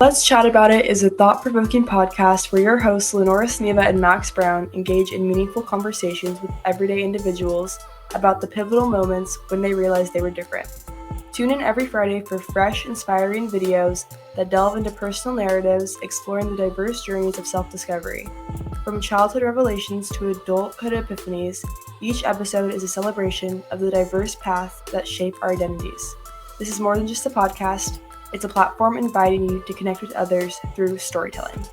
Let's Chat About It is a thought-provoking podcast where your hosts Lenora Sneva and Max Brown engage in meaningful conversations with everyday individuals about the pivotal moments when they realized they were different. Tune in every Friday for fresh, inspiring videos that delve into personal narratives exploring the diverse journeys of self-discovery. From childhood revelations to adulthood epiphanies, each episode is a celebration of the diverse paths that shape our identities. This is more than just a podcast. It's a platform inviting you to connect with others through storytelling.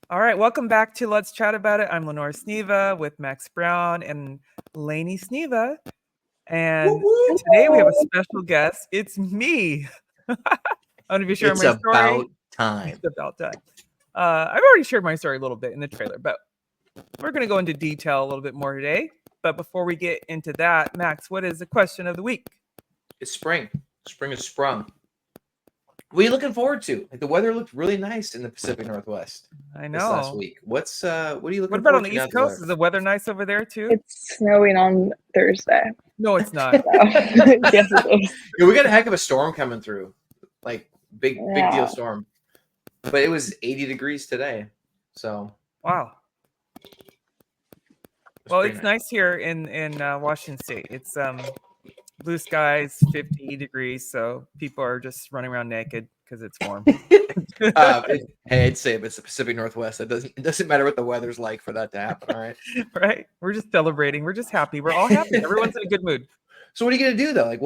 All right, welcome back to Let's Chat About It. I'm Lenora Sneva with Max Brown and Lacey Sneva. And today we have a special guest. It's me. I'm going to be sharing my story. About time. It's about time. I've already shared my story a little bit in the trailer, but we're going to go into detail a little bit more today. But before we get into that, Max, what is the question of the week? It's spring. Spring has sprung. What are you looking forward to? Like, the weather looked really nice in the Pacific Northwest. I know. This last week. What are you looking What about forward on the to East Coast? Is the weather nice over there too? It's snowing on Thursday. No, it's not. Yes, it is. Yeah, we got a heck of a storm coming through. Like, big deal storm. But it was 80 degrees today. So wow. Well, it's nice here in Washington State. It's blue skies, 50 degrees, so people are just running around naked because it's warm. Hey, I'd say if it's the Pacific Northwest, it doesn't matter what the weather's like for that to happen. All right. Right. We're just celebrating. We're just happy. We're all happy. Everyone's in a good mood. So what are you gonna do though? Like,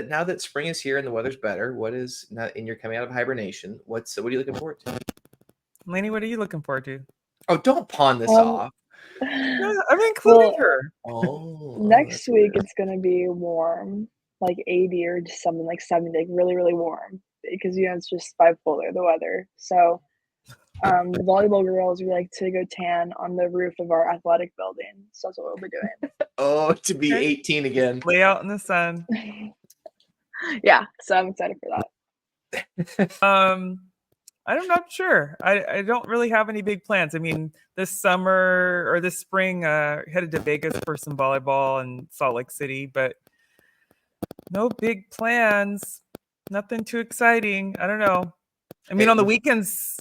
now that spring is here and the weather's better? And you're coming out of hibernation? What are you looking forward to? Lainey, what are you looking forward to? Oh, don't pawn this off. No, I'm including her. Oh, next week it's gonna be warm, like 80 or just something like 70, like really, really warm because it's just bipolar the weather. So the volleyball girls, we like to go tan on the roof of our athletic building. So that's what we'll be doing. Oh, to be 18 again. Lay out in the sun. Yeah, so I'm excited for that. I'm not sure. I don't really have any big plans. I mean, this summer or this spring, headed to Vegas for some volleyball in Salt Lake City, but no big plans. Nothing too exciting. I don't know. I mean, on the weekends,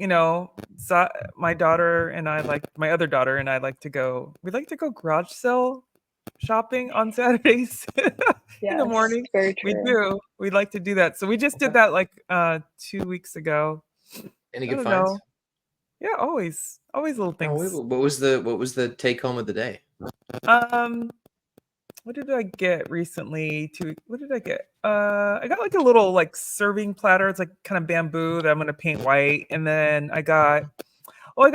my daughter and I my other daughter and I like to go. We like to go garage sale shopping on Saturdays in the morning. We do. We like to do that. So we just did that 2 weeks ago. Any good finds? Yeah, always little things. What was the take home of the day? What did I get recently? What did I get? I got like a little serving platter. It's like kind of bamboo that I'm gonna paint white. And then I got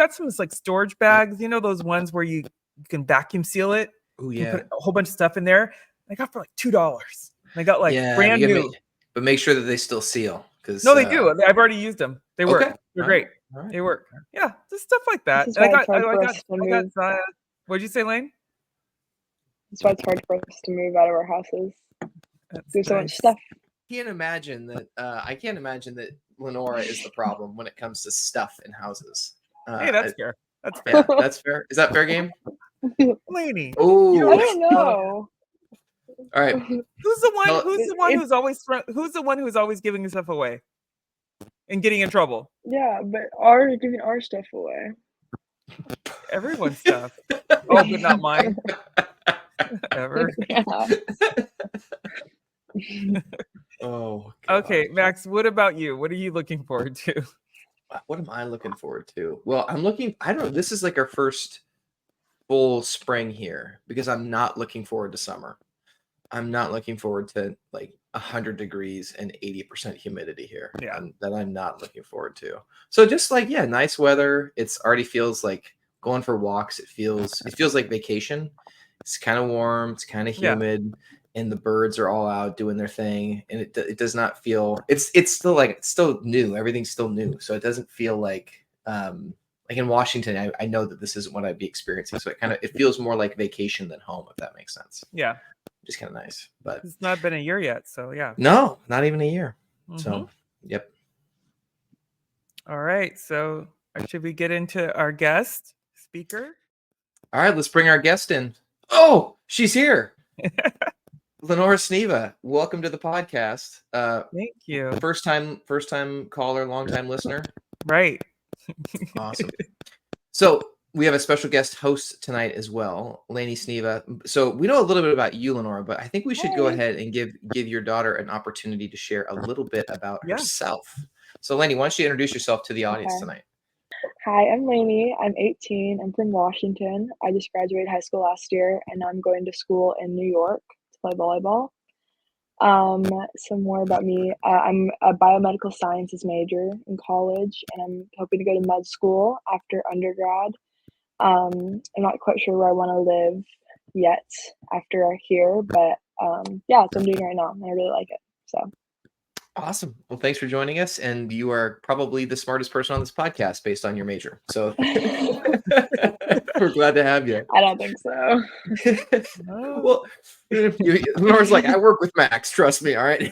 some storage bags. You know those ones where you can vacuum seal it. Oh yeah. Put a whole bunch of stuff in there. I got for $2. And I got brand new. But make sure that they still seal. No, they do. I've already used them. They work. Okay. They're great. Right. They work. Yeah, just stuff like that. And I got Zaya. What'd you say, Lane? That's why it's hard for us to move out of our houses. There's so much stuff. I can't imagine that Lenora is the problem when it comes to stuff in houses. Hey, that's fair. That's fair. Yeah, that's fair. Is that fair game? Laney. Oh, I don't know. All right. Who's the one who's always giving stuff away and getting in trouble? Yeah, but giving our stuff away. Everyone's stuff. Oh, but not mine. Ever. Yeah. Oh. God. Okay, Max. What about you? What are you looking forward to? What am I looking forward to? Well, I don't know. This is like our first full spring here because I'm not looking forward to summer. I'm not looking forward to 100 degrees and 80% humidity here. Yeah. That I'm not looking forward to. So just nice weather. It's already feels like going for walks. It feels like vacation. It's kind of warm. It's kind of humid. And the birds are all out doing their thing. And it does not feel, it's still new. Everything's still new. So it doesn't feel like in Washington, I know that this isn't what I'd be experiencing. So it feels more like vacation than home, if that makes sense. Yeah. Just kind of nice, but it's not been a year yet. So yeah. No, not even a year. Mm-hmm. So, yep. All right. So should we get into our guest speaker? All right, let's bring our guest in. Oh, she's here. Lenora Sneva, welcome to the podcast. Thank you. First time caller, long time listener. Right. Awesome. So we have a special guest host tonight as well, Lenora Sneva. So we know a little bit about you, Lenora, but I think we should go ahead and give your daughter an opportunity to share a little bit about herself. So Lenny, why don't you introduce yourself to the audience tonight? Hi, I'm Lainey. I'm 18. I'm from Washington. I just graduated high school last year, and I'm going to school in New York to play volleyball. Some more about me. I'm a biomedical sciences major in college, and I'm hoping to go to med school after undergrad. I'm not quite sure where I want to live yet after here, but yeah, that's what I'm doing right now, and I really like it. So. Awesome. Well, thanks for joining us. And you are probably the smartest person on this podcast based on your major. So we're glad to have you. I don't think so. Well, Lenora's like, I work with Max. Trust me. All right.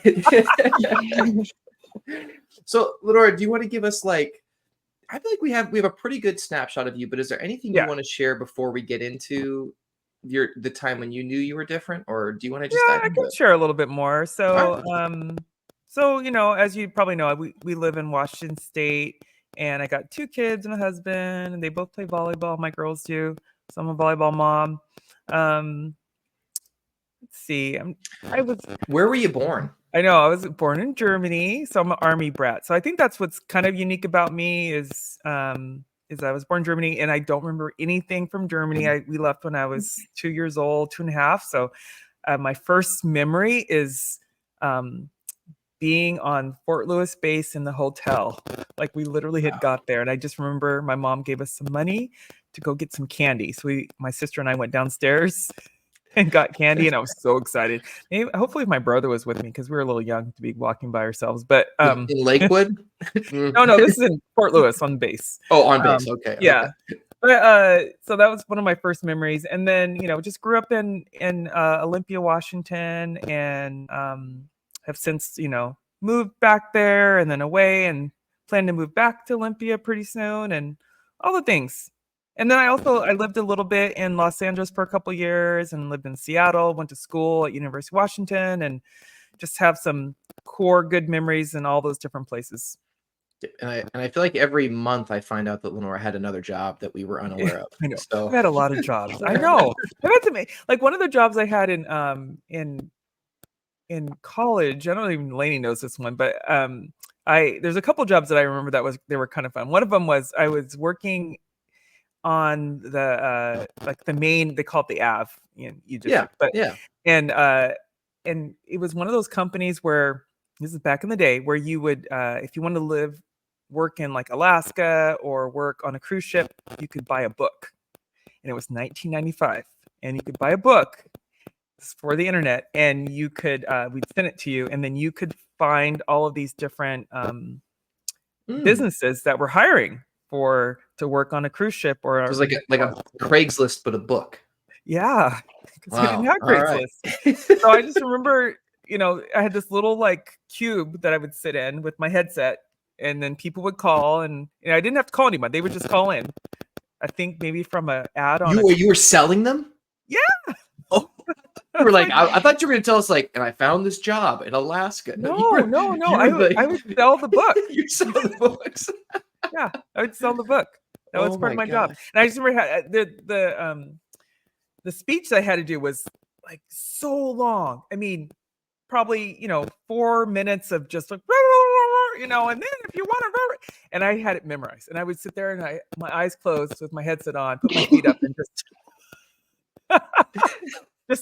So, Lenora, do you want to give us I feel like we have a pretty good snapshot of you, but is there anything you want to share before we get into the time when you knew you were different, or do you want to just dive into I can share a little bit more. So, So, as you probably know, we live in Washington State, and I got 2 kids and a husband, and they both play volleyball. My girls do. So I'm a volleyball mom. Let's see. Where were you born? I know I was born in Germany, so I'm an army brat. So I think that's what's kind of unique about me is I was born in Germany, and I don't remember anything from Germany. We left when I was 2 years old, 2.5. So my first memory is being on Fort Lewis base in the hotel. Like we literally had got there, and I just remember my mom gave us some money to go get some candy. So my sister and I went downstairs and got candy, and I was so excited. Maybe, hopefully my brother was with me because we were a little young to be walking by ourselves. But in Lakewood? No, this is in Fort Lewis on base. Oh, on base. Okay. Yeah. Okay. But so that was one of my first memories. And then, just grew up in Olympia, Washington, and have since, moved back there and then away, and plan to move back to Olympia pretty soon, and all the things. And then I lived a little bit in Los Angeles for a couple years, and lived in Seattle, went to school at University of Washington, and just have some core good memories in all those different places. And I feel like every month I find out that Lenora had another job that we were unaware of. I know. So I've had a lot of jobs. I know. I've had to make, one of the jobs I had in college. I don't even Lainey knows this one, but there's a couple jobs that I remember they were kind of fun. One of them was I was working on the the main, they call it the Ave in Egypt. And it was one of those companies where, this is back in the day, where you would if you wanted to work in Alaska or work on a cruise ship, you could buy a book. And it was $19.95, and you could buy a book for the internet, and you could we'd send it to you, and then you could find all of these different businesses that were hiring to work on a cruise ship, or it was like a Craigslist but a book. Yeah, because we didn't have Craigslist. So I just remember, I had this little cube that I would sit in with my headset, and then people would call, and I didn't have to call anyone; they would just call in. I think maybe from an ad on. You were selling them? Yeah. Oh. You were I thought you were going to tell us and I found this job in Alaska. No. I would sell the book. You sell the books. Yeah, I would sell the book. That was part of my job. And I just remember the speech I had to do was so long. I mean, probably 4 minutes of just and then if you want to, and I had it memorized, and I would sit there and my eyes closed with my headset on, put my feet up, and just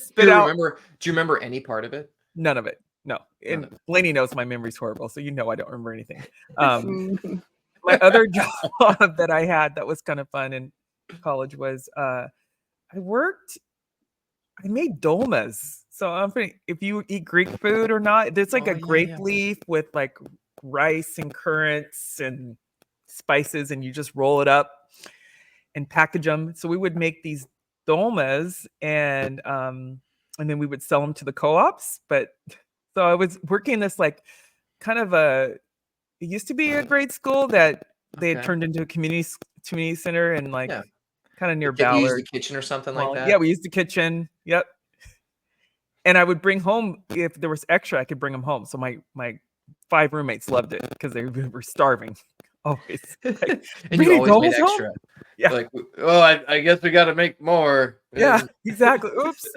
spit out. Do you remember any part of it? None of it. No. And Lainey knows my memory's horrible, so I don't remember anything. My other job that I had that was kind of fun in college was I made dolmas. So if you eat Greek food or not, it's a grape leaf with rice and currants and spices, and you just roll it up and package them. So we would make these dolmas, and then we would sell them to the co-ops. But so I was working this kind of it used to be a grade school that they had turned into a community center, and kind of near Ballard. You used the kitchen or something like that? Yeah, we used the kitchen. Yep. And I would bring home, if there was extra, I could bring them home. So my 5 roommates loved it because they were starving. Always. Like, And you always made extra. Home? Yeah. Like, oh, I guess we got to make more. Yeah, exactly. Oops.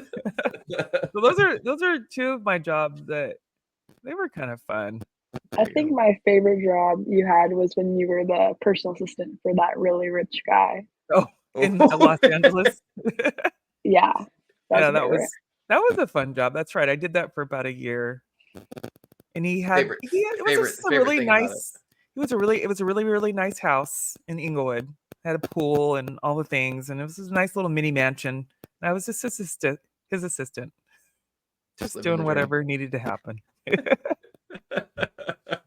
So those are 2 of my jobs that they were kind of fun. I think my favorite job you had was when you were the personal assistant for that really rich guy. Oh, in Los Angeles. Yeah. That was a fun job. That's right. I did that for about a year. And it was a really nice house in Inglewood. It had a pool and all the things, and it was a nice little mini mansion. And I was his assistant, just doing whatever needed to happen.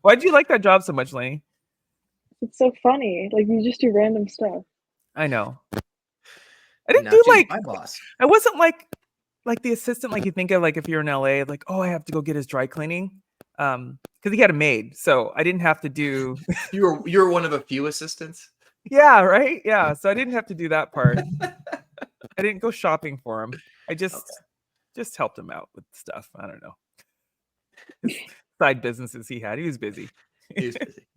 Why'd you like that job so much, Lainey? It's so funny. Like, you just do random stuff. I know. I didn't do like my boss. I wasn't like the assistant like you think of, like if you're in LA, like, oh, I have to go get his dry cleaning. Because he had a maid, so I didn't have to do. You were one of a few assistants. Yeah, right. Yeah, so I didn't have to do that part. I didn't go shopping for him. I just helped him out with stuff. I don't know. His side businesses he had. He was busy. He was busy.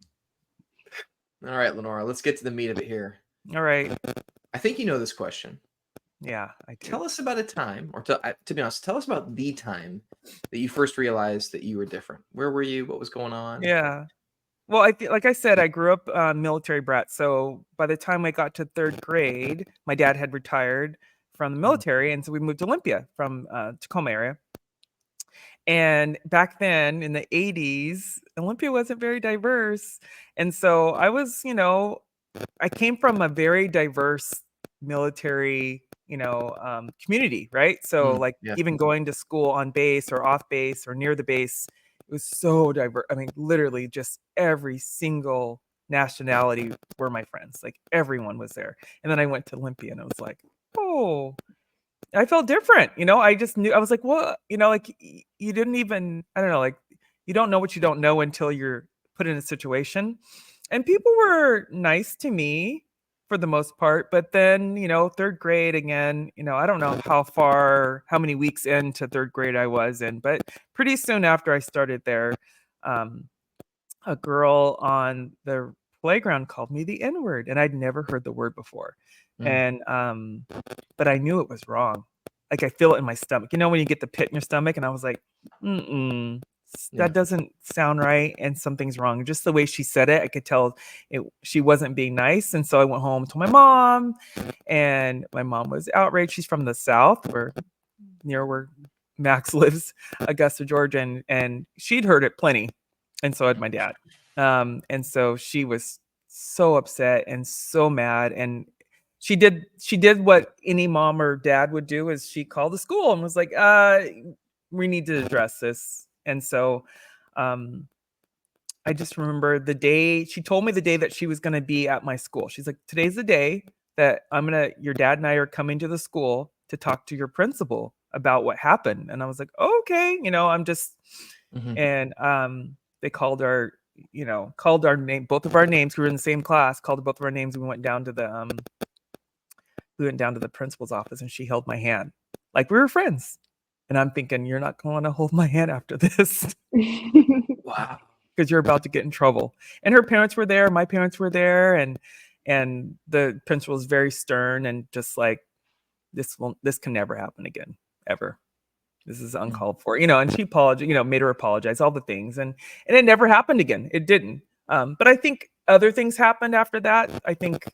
All right, Lenora, let's get to the meat of it here. All right. I think you know this question. Yeah, I do. Tell us about a time, or to be honest, tell us about the time that you first realized that you were different. Where were you? What was going on? Yeah. Well, like I said, I grew up military brat. So by the time I got to 3rd grade, my dad had retired from the military, and so we moved to Olympia from Tacoma area. And back then in the 80s, Olympia wasn't very diverse. And so I was, I came from a very diverse military, community, right? So even going to school on base or off base or near the base, it was so diverse. I mean, literally just every single nationality were my friends. Like everyone was there. And then I went to Olympia and I was like, oh, I felt different. I just knew, I was like, what, like you didn't even, I don't know, like you don't know what you don't know until you're put in a situation. And people were nice to me for the most part, but then, 3rd grade again, I don't know how many weeks into 3rd grade I was in, but pretty soon after I started there, a girl on the playground called me the N-word, and I'd never heard the word before. And but I knew it was wrong. Like I feel it in my stomach. When you get the pit in your stomach, and I was like, that doesn't sound right, and something's wrong. Just the way she said it, I could tell she wasn't being nice. And so I went home to my mom, and my mom was outraged. She's from the South, near where Max lives, Augusta, Georgia, and she'd heard it plenty, and so had my dad. And so she was so upset and so mad, and she did what any mom or dad would do, is she called the school and was like, we need to address this. And so I just remember the day she told me, the day that she was going to be at my school. She's like, today's the day that your dad and I are coming to the school to talk to your principal about what happened. And I was like, okay, I'm just, and they called our name, both of our names. We were in the same class, called both of our names. We went down to the principal's office, and she held my hand like we were friends. And I'm thinking, you're not going to hold my hand after this. Wow. Because you're about to get in trouble. And her parents were there. My parents were there. And the principal was very stern and just like, this can never happen again, ever. This is uncalled for, and she apologized, made her apologize, all the things. And it never happened again. It didn't. But I think other things happened after that. I think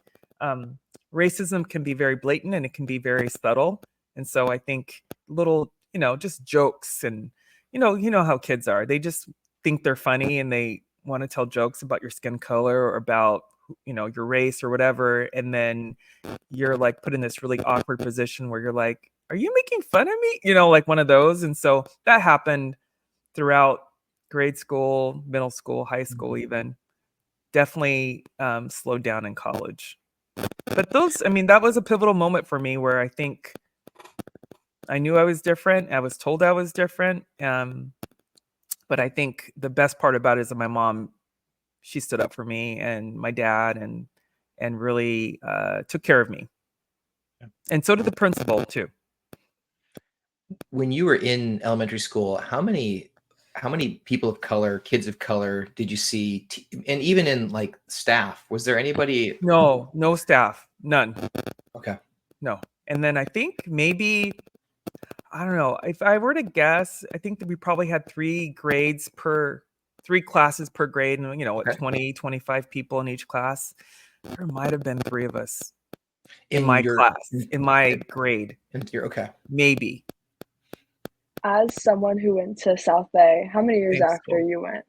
racism can be very blatant and it can be very subtle. And so I think little, just jokes, and, you know how kids are. They just think they're funny and they want to tell jokes about your skin color or about, your race or whatever. And then you're like put in this really awkward position where you're like, are you making fun of me? Like one of those. And so that happened throughout grade school, middle school, high school, even. Definitely slowed down in college. But that was a pivotal moment for me where I think I knew I was different. I was told I was different. But I think the best part about it is that my mom, she stood up for me, and my dad, and really took care of me. And so did the principal too. when you were in elementary school, how many people of color, kids of color did you see? And even in like staff, was there anybody? No staff, none. Okay. No. And then I think maybe, I don't know, if I were to guess, I think that we probably had 3 classes per grade, and Okay. 20, 25 people in each class. There might have been 3 of us In in my your- class, in my grade. Okay. Maybe. As someone who went to South Bay, how many years Same after school. you went?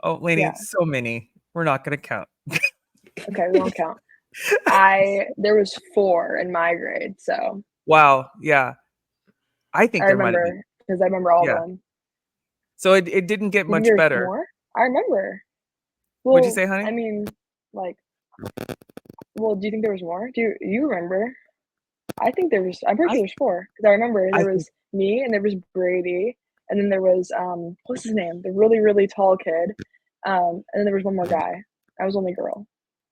Oh, Lainey, Yeah. so many. We're not going to count. Okay, we won't count. There was 4 in my grade, so Wow. Yeah. I think I there might have been. remember because I remember all Yeah. of them. So it didn't get Do you think much there was better. more? I remember. Well, What'd you say, honey? I mean, like, well, do you think there was more? Do you remember? I'm pretty sure there was 4 because I remember I there think was me and there was Brady, and then there was what's his name? The really, really tall kid. And then there was one more guy. I was the only girl.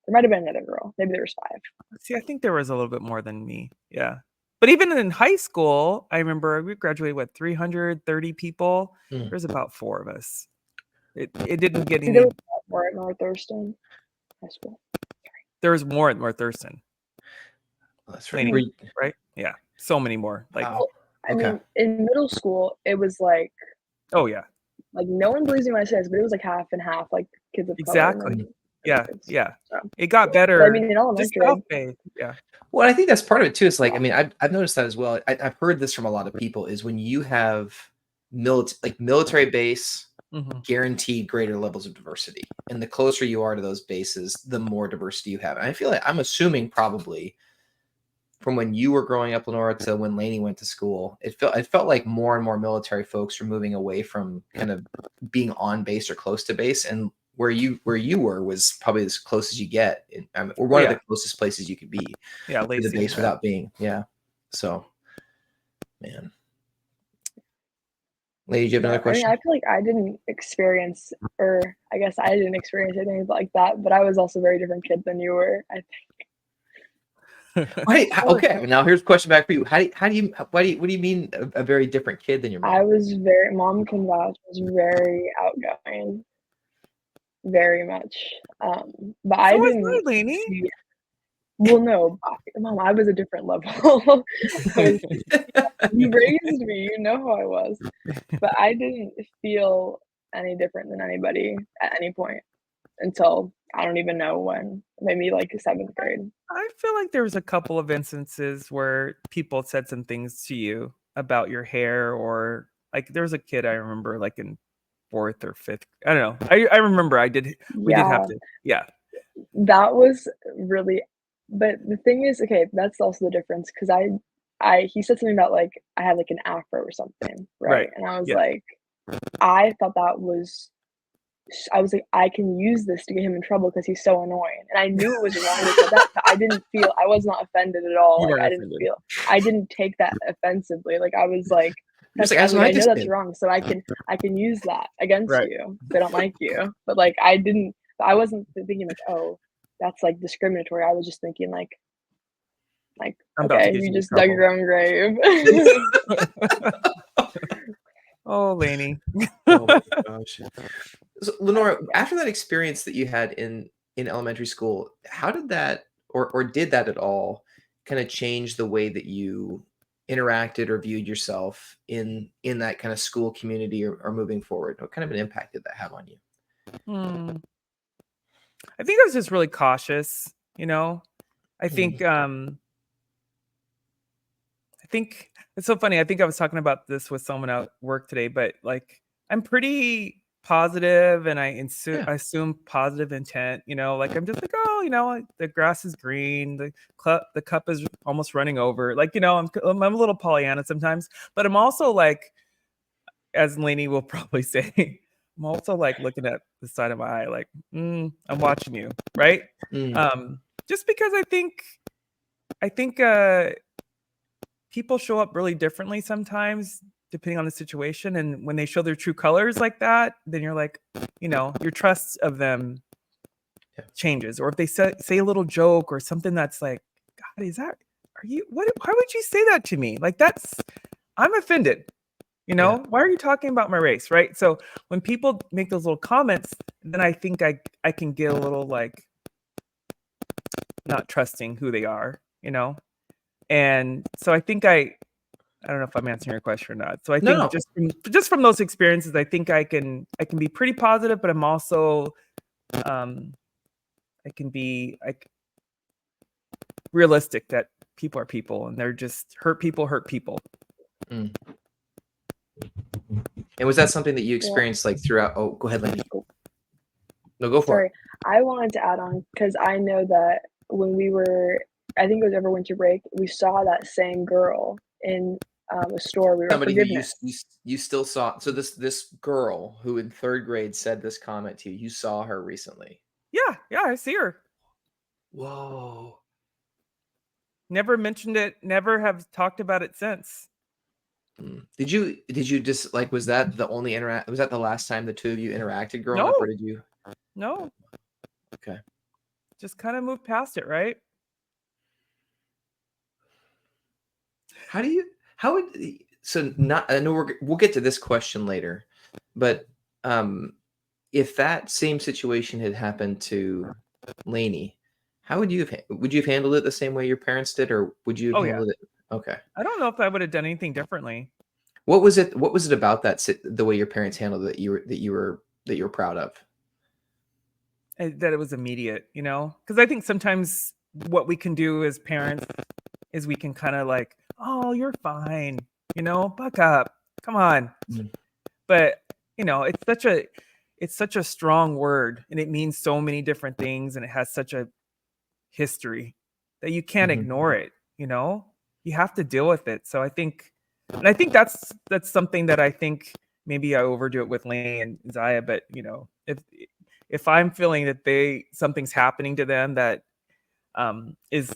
There might have been another girl. Maybe there was 5. See, I think there was a little bit more than me. Yeah. But even in high school, I remember we graduated 330 people. Mm. There's about 4 of us. It didn't get See, any. there was more at North Thurston High School. There was more at North Thurston. That's Lainey, right. right? Yeah. So many more. Like, Wow. I Okay. mean, in middle school, it was like oh yeah. no one believes me when I say this, but it was like half and half, like kids of color. Exactly. And then Yeah. kids. Yeah. So, It got but better. I mean, in Just elementary, South Bay. Yeah. Well, I think that's part of it too. It's like, I mean, I've noticed that as well. I've heard this from a lot of people is when you have military base, Mhm. guaranteed greater levels of diversity. And the closer you are to those bases, the more diversity you have. And I feel like I'm assuming probably from when you were growing up, Lenora, to when Lainey went to school, it felt like more and more military folks were moving away from kind of being on base or close to base, and where you were was probably as close as you get, or one of the closest places you could be Yeah. to the Lacey. base without being. Yeah. So, man. Lady, do you have another I mean, question? I feel like I didn't experience, or I guess I didn't experience anything like that, but I was also a very different kid than you were, I Wait, okay. Now here's a question back for you. What do you mean a very different kid than your mom? I was mom can vouch, was very outgoing, very much. But I So was didn't Lainey. see, well, no, Mom, I was a different level. You raised me, you know how I was. But I didn't feel any different than anybody at any point until I don't even know when, maybe like 7th grade. I feel like there was a couple of instances where people said some things to you about your hair, or like there was a kid I remember like in 4th or 5th. I don't know. I remember we did have to. Yeah. That was really, but the thing is, okay, that's also the difference because he said something about like I had like an afro or something, right? And I was like, I thought that was, I was like, I can use this to get him in trouble because he's so annoying, and I knew it was wrong because that I was not offended at all. Like I didn't take that offensively. Like I was like, I know that's wrong, so I can use that against you if I don't like you. But like I wasn't thinking like, oh, that's like discriminatory. I was just thinking like okay, you just dug your own grave. Oh, Lainey. Oh my gosh. So, Lenora, after that experience that you had in elementary school, how did that or did that at all kind of change the way that you interacted or viewed yourself in that kind of school community or moving forward? What kind of an impact did that have on you? I think I was just really cautious, I think it's so funny. I think I was talking about this with someone at work today, but like I'm pretty positive and I assume positive intent, like I'm just like, oh, the grass is green, the cup is almost running over. Like, I'm a little Pollyanna sometimes, but I'm also like, as Lainey will probably say, I'm also like looking at the side of my eye, like, I'm watching you, right? Just because I think people show up really differently sometimes depending on the situation, and when they show their true colors like that, then you're like, your trust of them changes. Or if they say a little joke or something that's like, God, why would you say that to me? Like I'm offended. Why are you talking about my race, right? So when people make those little comments, then I think I can get a little like not trusting who they are, And so I think I don't know if I'm answering your question or not. So I think No. just from those experiences, I think I can be pretty positive, but I'm also I can be like realistic that people are people and they're just hurt people. Mm. And was that something that you experienced like throughout? Oh, go ahead, Lenny. No, go for it. Sorry, I wanted to add on because I know that when we were, I think it was over winter break, we saw that same girl in a store. We were Somebody who forgiveness. you still saw. So this girl who in 3rd grade said this comment to you, you saw her recently. Yeah, I see her. Whoa. Never mentioned it, never have talked about it since. Did you just like, was that the only was that the last time the two of you interacted growing up, or did you? No. Okay. Just kind of moved past it, right? Not, I know we'll get to this question later, but if that same situation had happened to Lainey, how would you have handled it the same way your parents did, or would you have handled it? Okay. I don't know if I would have done anything differently. What was it about the way your parents handled it that you were proud of? That it was immediate, because I think sometimes what we can do as parents is we can kind of like, oh, you're fine, buck up, come on. But it's such a strong word, and it means so many different things, and it has such a history that you can't ignore it. You have to deal with it. So I think that's something that I think maybe I overdo it with Lane and Zaya, but if I'm feeling that something's happening to them that is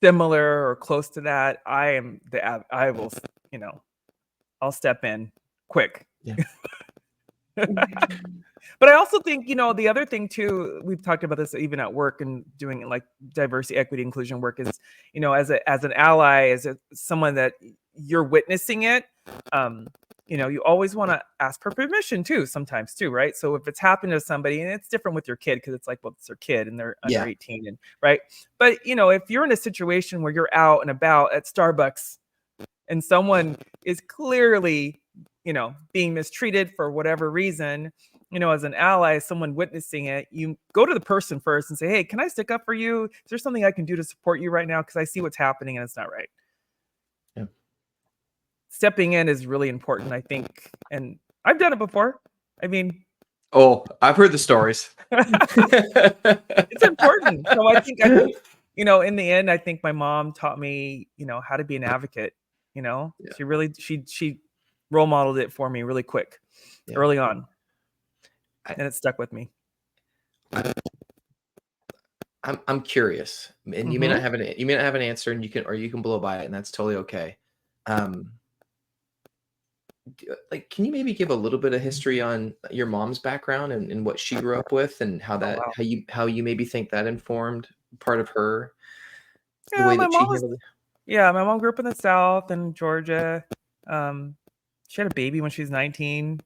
similar or close to that, I will, I'll step in quick. Yeah. But I also think, the other thing too, we've talked about this even at work and doing like diversity, equity, inclusion work is, as an ally, as someone that you're witnessing it, you always want to ask for permission too, sometimes too, right? So if it's happened to somebody, and it's different with your kid, because it's like, well, it's their kid and they're under 18, and right. But if you're in a situation where you're out and about at Starbucks and someone is clearly, being mistreated for whatever reason, as an ally, someone witnessing it, you go to the person first and say, hey, can I stick up for you? Is there something I can do to support you right now? Because I see what's happening and it's not right. Yeah. Stepping in is really important, I think. And I've done it before. I mean, I've heard the stories. It's important. So I think, in the end, I think my mom taught me, how to be an advocate. She role modeled it for me really quick, early on. And it stuck with me. I'm curious, and you may not have an answer, and you can blow by it, and that's totally okay. Like, can you maybe give a little bit of history on your mom's background and what she grew up with, and how how you maybe think that informed part of her, the way that she handled it? Yeah, my mom grew up in the South in Georgia. She had a baby when she was 19,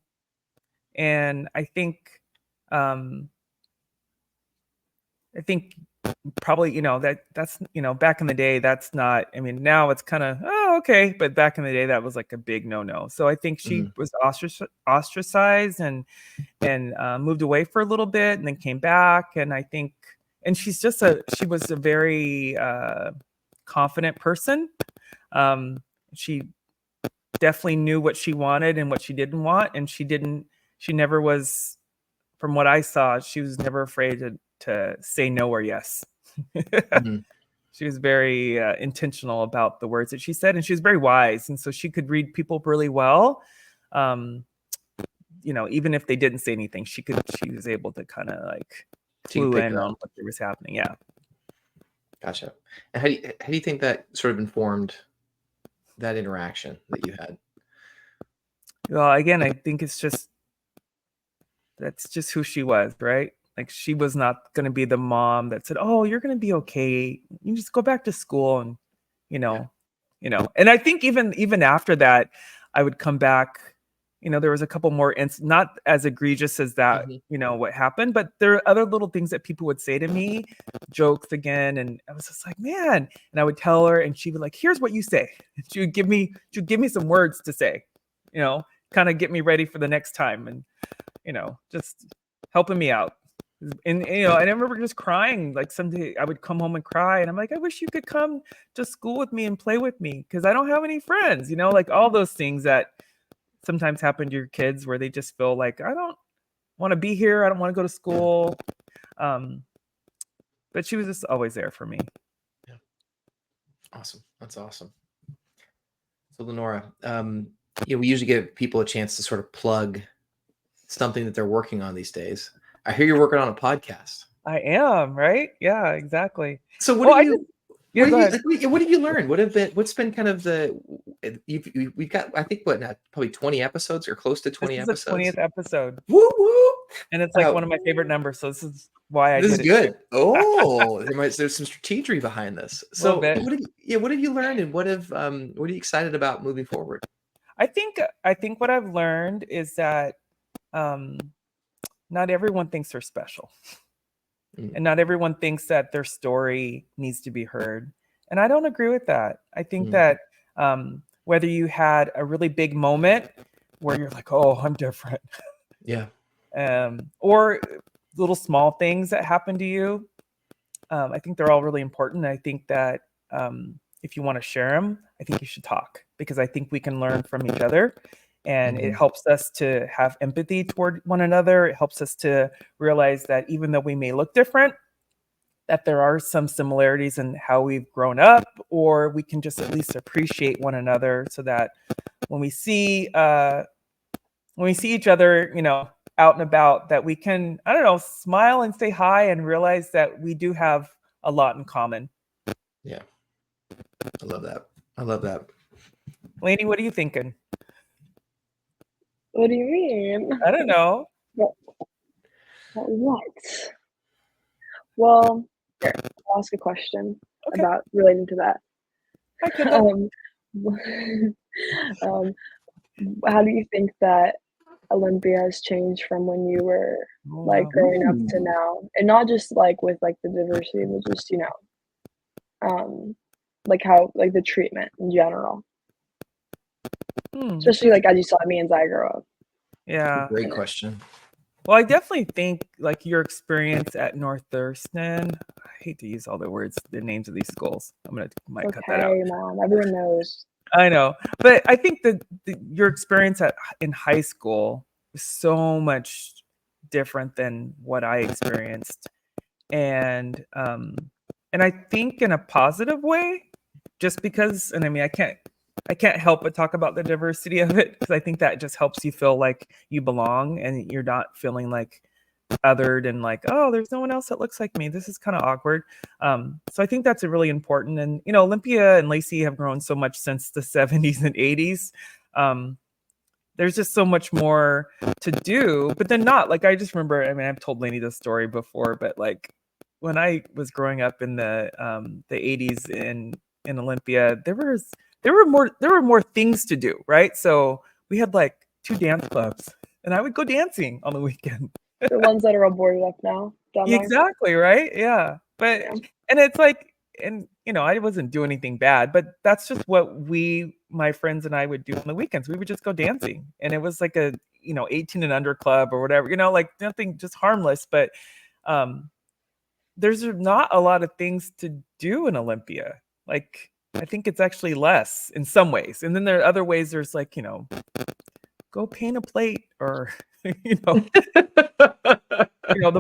and I think probably, that's, back in the day, that's not, I mean, now it's kind of, okay. But back in the day, that was like a big no-no. So I think she was ostracized and moved away for a little bit and then came back. And I think, and she was a very confident person. She definitely knew what she wanted and what she didn't want. And she never was, from what I saw, she was never afraid to say no or yes. She was very intentional about the words that she said, and she was very wise, and so she could read people really well. Even if they didn't say anything, she was able to kind of like clue in on what was happening. Yeah. Gotcha. And how do you think that sort of informed that interaction that you had? Well, again, I think that's just who she was, right? Like, she was not going to be the mom that said, oh, you're going to be okay. You just go back to school and, And I think even after that, I would come back. There was a couple more not as egregious as that, what happened, but there are other little things that people would say to me, jokes again. And I was just like, man. And I would tell her, and she would like, here's what you say. She would give me some words to say, kind of get me ready for the next time. And, just helping me out. And, I remember just crying. Like someday I would come home and cry, and I'm like, I wish you could come to school with me and play with me, because I don't have any friends, like all those things that sometimes happen to your kids where they just feel like, I don't want to be here. I don't want to go to school. But she was just always there for me. Yeah. Awesome. That's awesome. So Lenora, we usually give people a chance to sort of plug something that they're working on these days. I hear you're working on a podcast. I am, right? Yeah, exactly. So what have you learned? What's been kind of we've got, I think, what now, probably 20 episodes or close to 20 episodes. This is the 20th episode. Woo woo! And it's like one of my favorite numbers. So this is why I did it. This is good. Oh, there's some strategy behind this. So what have you learned, and what are you excited about moving forward? I think what I've learned is that not everyone thinks they're special. And not everyone thinks that their story needs to be heard. And I don't agree with that. I think that whether you had a really big moment where you're like, oh, I'm different. Yeah. Or little small things that happen to you. I think they're all really important. I think that if you want to share them, I think you should talk, because I think we can learn from each other. And it helps us to have empathy toward one another. It helps us to realize that even though we may look different, that there are some similarities in how we've grown up, or we can just at least appreciate one another, so that when we see each other, out and about, that we can, smile and say hi and realize that we do have a lot in common. Yeah. I love that. Lainey, what are you thinking? What do you mean? I don't know. What? Well, here, I'll ask a question about relating to that. How do you think that Olympia has changed from when you were growing up to now? And not just like with like the diversity, but just, like how, like the treatment in general. Especially like as you saw me as I grow up. Yeah. Great question. Well, I definitely think like your experience at North Thurston. I hate to use all the names of these schools. Might cut that out. Mom, everyone knows. I know, but I think that your experience in high school was so much different than what I experienced, and I think in a positive way, just because. And I mean, I can't help but talk about the diversity of it, because I think that just helps you feel like you belong and you're not feeling like othered and like, oh, there's no one else that looks like me. This is kind of awkward. So I think that's a really important. And, Olympia and Lacey have grown so much since the 70s and 80s. There's just so much more to do, but then not like, I just remember, I mean, I've told Lainey this story before, but like when I was growing up in the 80s in Olympia, there were more things to do, right? So we had like 2 dance clubs, and I would go dancing on the weekend. The ones that are all boarded up now. Exactly, right? Yeah. But and it's like, and I wasn't doing anything bad, but that's just what my friends and I would do on the weekends. We would just go dancing, and it was like a 18 and under club or whatever, like nothing, just harmless. But there's not a lot of things to do in Olympia. Like, I think it's actually less in some ways. And then there are other ways. There's like, go paint a plate, or, the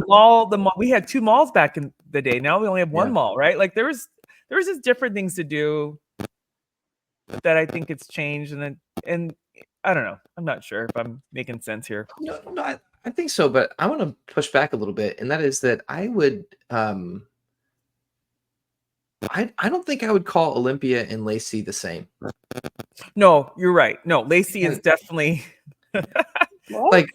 mall, we had 2 malls back in the day. Now we only have 1 mall, right? Like there was just different things to do that I think it's changed. And I don't know, I'm not sure if I'm making sense here. No, I think so, but I want to push back a little bit. And that is that I would, I don't think I would call Olympia and Lacey the same. No, you're right. No, Lacey is definitely like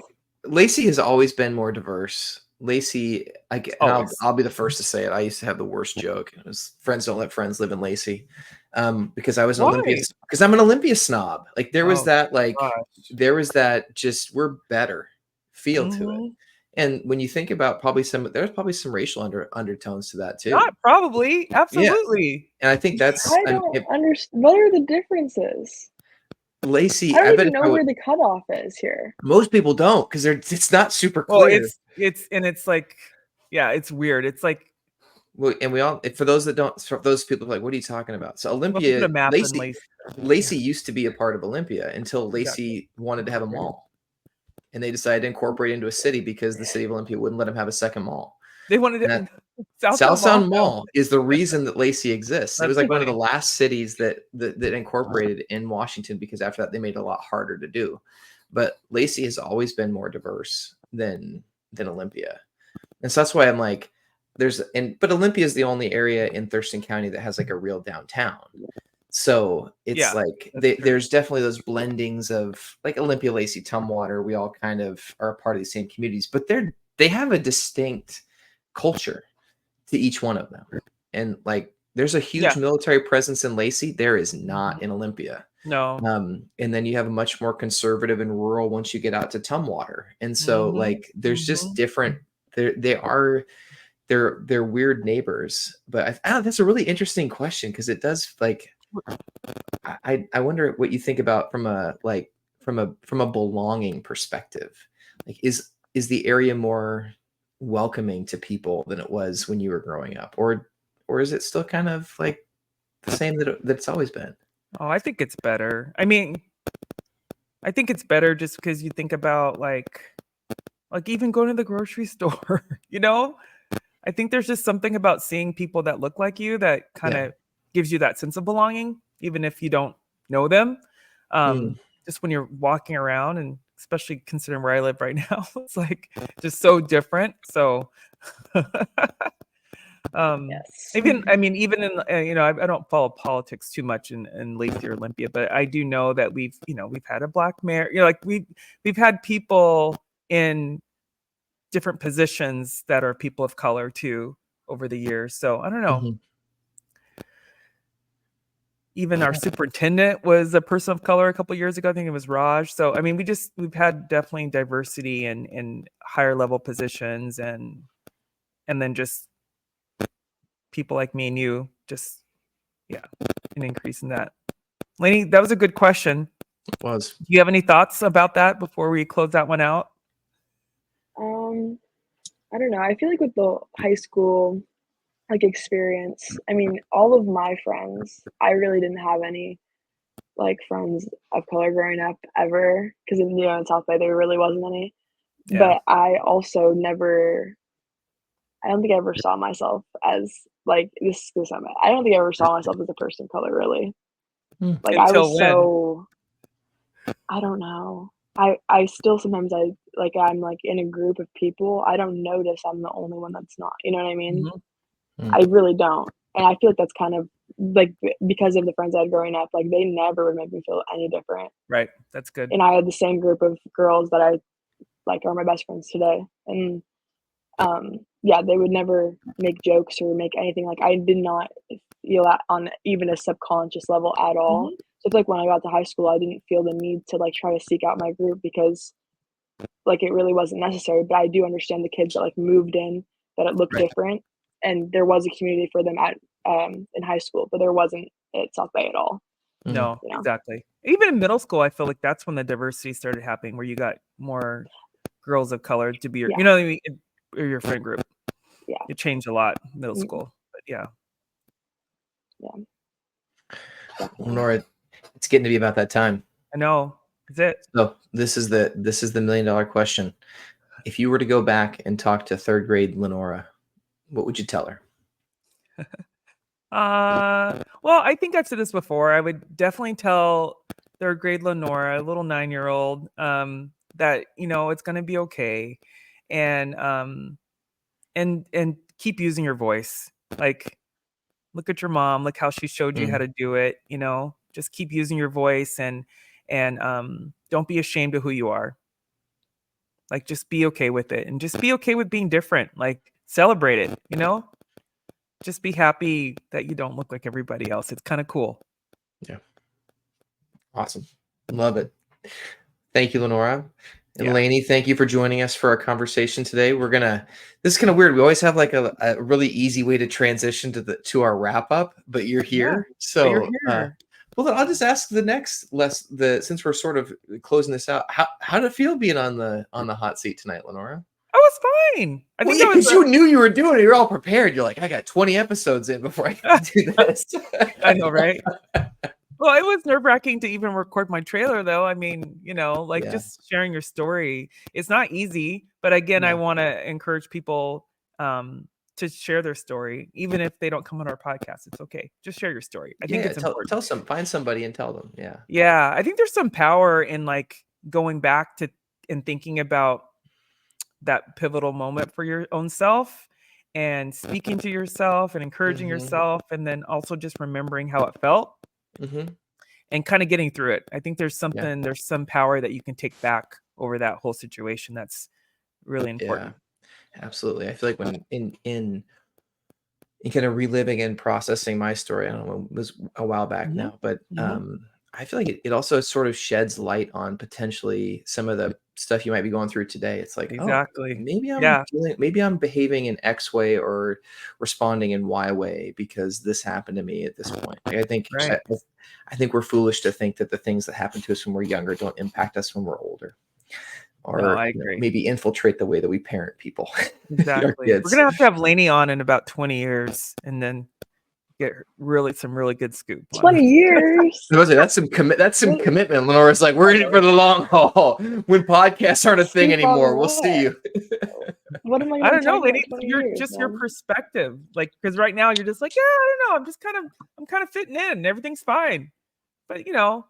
Lacey has always been more diverse. Lacey, I'll be the first to say it. I used to have the worst joke. It was friends don't let friends live in Lacey. because I was an Why? Olympia, because I'm an Olympia snob. Like there was Oh, that, like gosh. there was that just we're better feel to it. Mhm. And when you think about there's probably some racial undertones to that too. Not probably. Yeah. Absolutely. And I think that's I don't understand. What are the differences? Lacey. I don't I bet even if know where the cutoff is here. most people don't, because it's not super Well, clear. it's like, yeah, it's weird. It's like, Well, and we all, for those that don't, for those people like, what are you talking about? So we'll put Olympia, a map in Lacey used to be a part of Olympia until Lacey wanted to have a mall, and they decided to incorporate into a city because the city of Olympia wouldn't let them have a second mall. They wanted And it. South Sound Mall is the reason that Lacey exists. It was That's like one of the funny. last cities that incorporated in Washington, because after that they made it a lot harder to do. But Lacey has always been more diverse than Olympia. And so that's why I'm like, but Olympia is the only area in Thurston County that has like a real downtown. So it's Yeah, like that's true. there's definitely those blendings of like Olympia, Lacey, Tumwater. We all kind of are a part of the same communities, but they have a distinct culture to each one of them. And like there's a huge military presence in Lacey. There is not in Olympia. No. And then you have a much more conservative and rural once you get out to Tumwater. And so like there's just different, they're weird neighbors. But that's a really interesting question, because it does, like, I wonder what you think about from a belonging perspective. Like is the area more welcoming to people than it was when you were growing up, or is it still kind of like the same that it's always been? Oh, I think it's better. I mean, I think it's better just because you think about like even going to the grocery store, you know? I think there's just something about seeing people that look like you that kind of gives you that sense of belonging, even if you don't know them. Just when you're walking around, and especially considering where I live right now, it's like just so different. So Yes. even in I don't follow politics too much in Lacey or Olympia, but I do know that we've had a black mayor, like we've had people in different positions that are people of color too over the years. So I don't know. Even our superintendent was a person of color a couple of years ago. I think it was Raj. So I mean, we've had definitely diversity in higher level positions, and then just people like me and you, just an increase in that. Lainey, that was a good question. It was. Do you have any thoughts about that before we close that one out? I don't know. I feel like with the high school like experience, I mean, all of my friends, I really didn't have any like friends of color growing up ever, because in South Bay there really wasn't any. Yeah. But I also never, I don't think I ever saw myself as like this. I don't think I ever saw myself as a person of color, really. Like I was so, I don't know. I still sometimes I'm like in a group of people, I don't notice I'm the only one that's not. You know what I mean? I really don't. And I feel like that's kind of like because of the friends I had growing up, like they never would make me feel any different. Right. That's good. And I had the same group of girls that I like are my best friends today. And they would never make jokes or make anything. Like I did not feel that on even a subconscious level at all. So it's like when I got to high school, I didn't feel the need to like try to seek out my group, because like it really wasn't necessary. But I do understand the kids that like moved in, that it looked different, and there was a community for them at in high school, but there wasn't at South Bay at all. No, exactly. Even in middle school, I feel like that's when the diversity started happening, where you got more girls of color to be your, you know what I mean, or your friend group. Yeah, it changed a lot middle school, but yeah. Lenora, it's getting to be about that time. I know. Is it? So this is the $1 million question. If you were to go back and talk to third grade Lenora, what would you tell her? Well, I think I've said this before. I would definitely tell third grade Lenora, a little 9-year-old, that it's going to be okay, and keep using your voice. Like, look at your mom. Look how she showed you how to do it. Just keep using your voice, and don't be ashamed of who you are. Like, just be okay with it, and just be okay with being different. Like, celebrate it. Just be happy that you don't look like everybody else. It's kind of cool. Yeah. Awesome. Love it. Thank you, Lenora. And Lainey, thank you for joining us for our conversation today. This is kind of weird. We always have like a really easy way to transition to our wrap up, but you're here. So you're here. Well, then I'll just ask since we're sort of closing this out, how did it feel being on the hot seat tonight, Lenora? I was fine. I think because you knew you were doing it. You're all prepared. You're like, I got 20 episodes in before I can do this. I know, right? Well, it was nerve-wracking to even record my trailer, though. I mean, just sharing your story. It's not easy, but again, I want to encourage people to share their story, even if they don't come on our podcast. It's okay. Just share your story. I think it's important. Find somebody and tell them. Yeah. Yeah. I think there's some power in like going back to and thinking about that pivotal moment for your own self and speaking to yourself and encouraging yourself. And then also just remembering how it felt and kind of getting through it. I think there's some power that you can take back over that whole situation. That's really important. Yeah, absolutely. I feel like when in kind of reliving and processing my story, I don't know, it was a while back now, but I feel like it also sort of sheds light on potentially some of the stuff you might be going through today. It's like, maybe I'm behaving in X way or responding in Y way because this happened to me at this point. Like, I think we're foolish to think that the things that happen to us when we're younger don't impact us when we're older. Or I agree. Maybe infiltrate the way that we parent people. Exactly. We're gonna have Lainey on in about 20 years, and then get some really good scoop. 20 years. That's some commitment. Lenora's like, we're in it for the long haul. When podcasts aren't a thing anymore, we'll see you. What am I? I don't know, Lainey. Your perspective, like, because right now you're just like, I don't know. I'm kind of fitting in. Everything's fine, but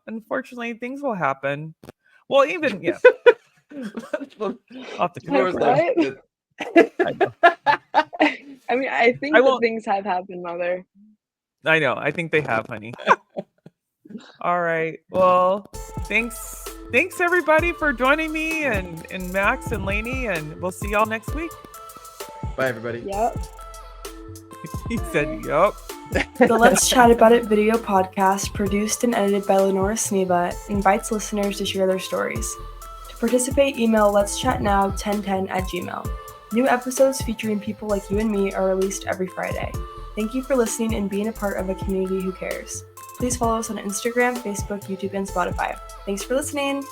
unfortunately, things will happen. Well, even off the right? I mean, I think things have happened, Mother. I know. I think they have, honey. All right. Well, thanks everybody for joining me and Max and Lainey, and we'll see y'all next week. Bye, everybody. Yep. He said, yep. The Let's Chat About It video podcast, produced and edited by Lenora Sneva, invites listeners to share their stories. To participate, email letschatnow1010@gmail.com. New episodes featuring people like you and me are released every Friday. Thank you for listening and being a part of a community who cares. Please follow us on Instagram, Facebook, YouTube, and Spotify. Thanks for listening!